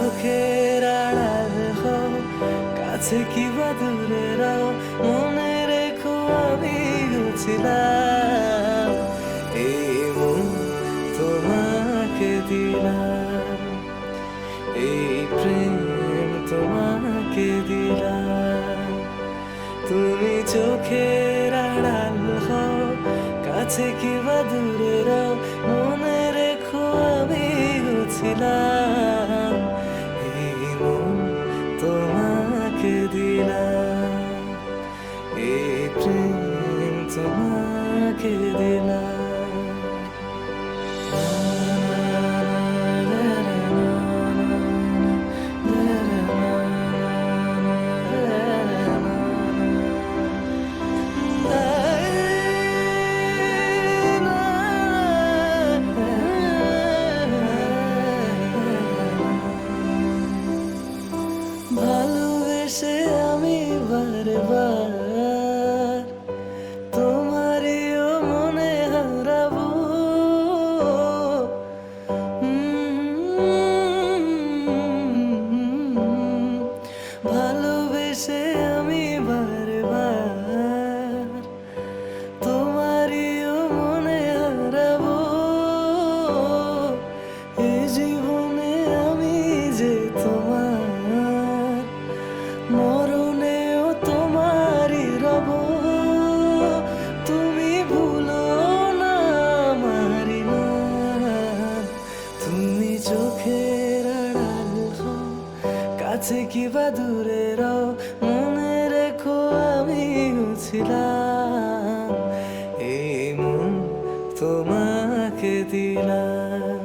চোখের আড়াল হও, কাছে কি বা দূরে রাও, মনে রেখো আমি ছিলাম। এই মন তোমাকে দিলাম, এই প্রেম তোমাকে দিলাম। তুমি চোখের আড়াল হও, কাছে কি বা দূরে রাও, মনে রেখো আমি ছিলাম। এই মন তোমাকে দিলাম, এই প্রেম তোমাকে দিলাম। ভালোবেসে আমি বারবার তোমারও মনে হারাবো। ভালোবেসে আমি বারবার তোমারও মনে হারাবো। এই জীবনে আমি যে তোমার, মরণেও তোমারই রব। তুমি ভুলো না আমারি নাম, তুমি চোখের আড়াল হও, কাছে কি বা দূরে রাও, মনে রেখো আমি ছিলাম।